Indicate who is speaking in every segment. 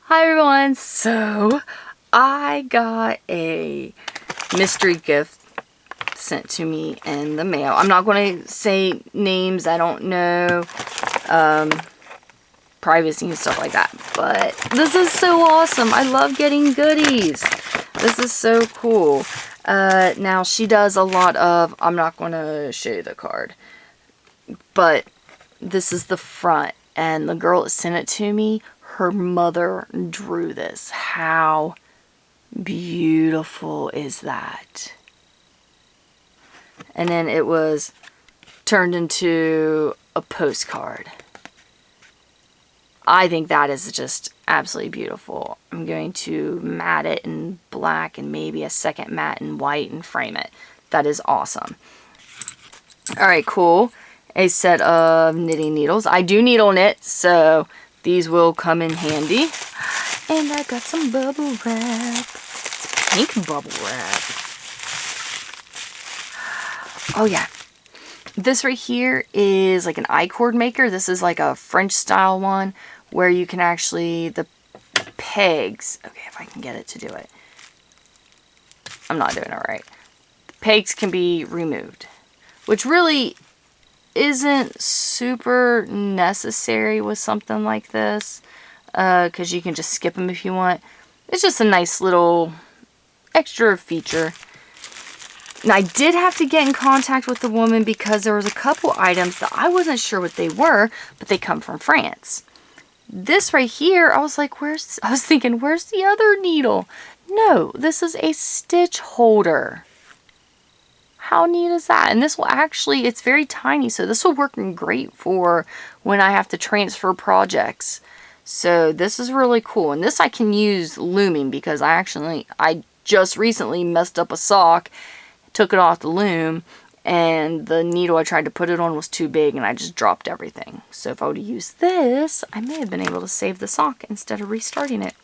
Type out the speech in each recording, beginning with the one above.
Speaker 1: Hi everyone, so I got a mystery gift sent to me in the mail. I'm not going to say names, I don't know, privacy and stuff like that, but this is so awesome. I love getting goodies. This is so cool. Now she does a lot of, I'm not going to show you the card, but this is the front, and the girl that sent it to me, her mother drew this. How beautiful is that? And then it was turned into a postcard. I think that is just absolutely beautiful. I'm going to matte it in black and maybe a second matte in white and frame it. That is awesome. Alright, cool. A set of knitting needles. I do needle knit, so these will come in handy. And I got some bubble wrap. It's pink bubble wrap. Oh yeah. This right here is like an I-cord maker. This is like a French style one where you can actually, the pegs, okay, if I can get it to do it. I'm not doing it right. The pegs can be removed, which really isn't super necessary with something like this, because you can just skip them if you want. It's just a nice little extra feature. And I did have to get in contact with the woman because there was a couple items that I wasn't sure what they were, but they come from France. This right here, I was like, I was thinking, where's the other needle? No, this is a stitch holder. How neat is that? And this will actually, it's very tiny, so this will work great for when I have to transfer projects. So this is really cool. And this I can use looming because I just recently messed up a sock, took it off the loom, and the needle I tried to put it on was too big and I just dropped everything. So if I would have used this, I may have been able to save the sock instead of restarting it.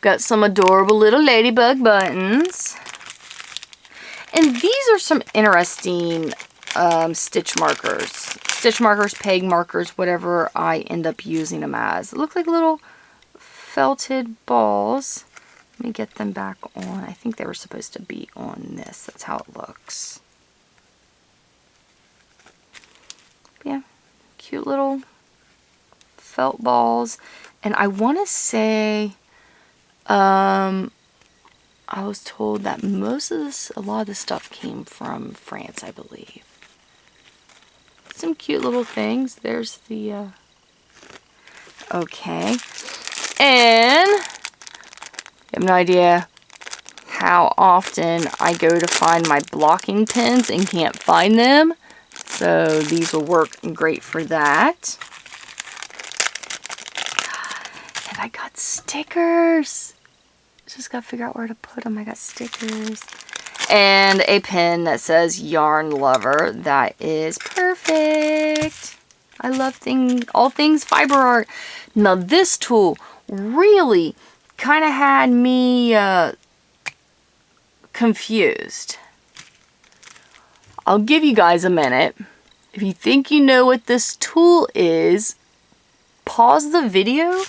Speaker 1: Got some adorable little ladybug buttons. And these are some interesting stitch markers. Stitch markers, peg markers, whatever I end up using them as. It looks like little felted balls. Let me get them back on. I think they were supposed to be on this. That's how it looks. Yeah, cute little felt balls. And I want to say, I was told that a lot of this stuff came from France, I believe. Some cute little things. There's the, okay. And I have no idea how often I go to find my blocking pins and can't find them. So these will work great for that. And I got stickers. Just gotta figure out where to put them. I got stickers. And a pin that says Yarn Lover. That is perfect. I love all things fiber art. Now this tool really kind of had me confused. I'll give you guys a minute. If you think you know what this tool is, pause the video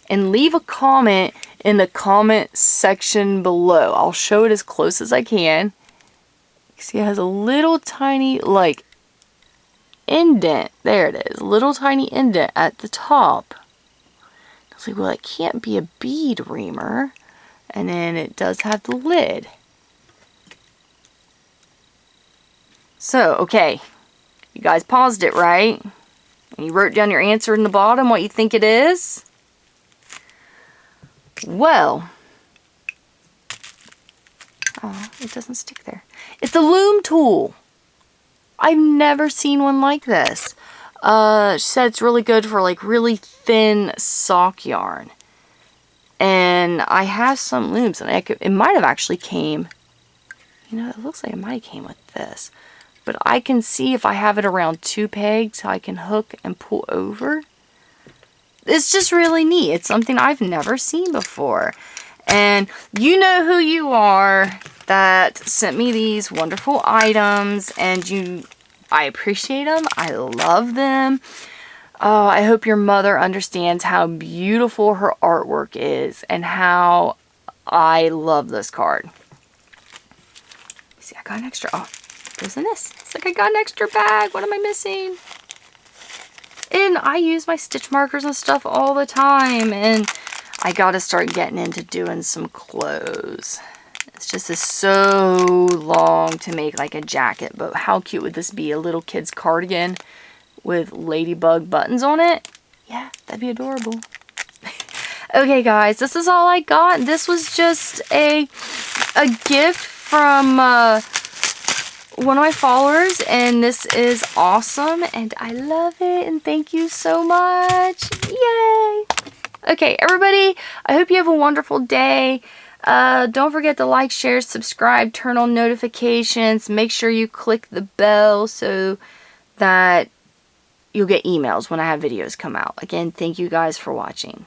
Speaker 1: and leave a comment in the comment section below. I'll show it as close as I can. See, it has a little tiny, like, indent. There it is. A little tiny indent at the top. I was like, well, it can't be a bead reamer. And then it does have the lid. So, okay. You guys paused it, right? And you wrote down your answer in the bottom, what you think it is. Well, oh, it doesn't stick there. It's a loom tool. I've never seen one like this. She said it's really good for like really thin sock yarn. And I have some looms, and it might have actually came, you know, it looks like it might have came with this. But I can see if I have it around 2 pegs, how I can hook and pull over. It's just really neat. It's something I've never seen before. And you know who you are that sent me these wonderful items. And I appreciate them. I love them. Oh, I hope your mother understands how beautiful her artwork is and how I love this card. See, I got an extra. Oh, goes in this. It's like I got an extra bag. What am I missing? And I use my stitch markers and stuff all the time. And I got to start getting into doing some clothes. It's just so long to make like a jacket. But how cute would this be? A little kid's cardigan with ladybug buttons on it. Yeah, that'd be adorable. Okay, guys, this is all I got. This was just a gift from one of my followers, and this is awesome, and I love it, and thank you so much. Yay! Okay, everybody, I hope you have a wonderful day. Don't forget to like, share, subscribe, turn on notifications. Make sure you click the bell so that you'll get emails when I have videos come out. Again, thank you guys for watching.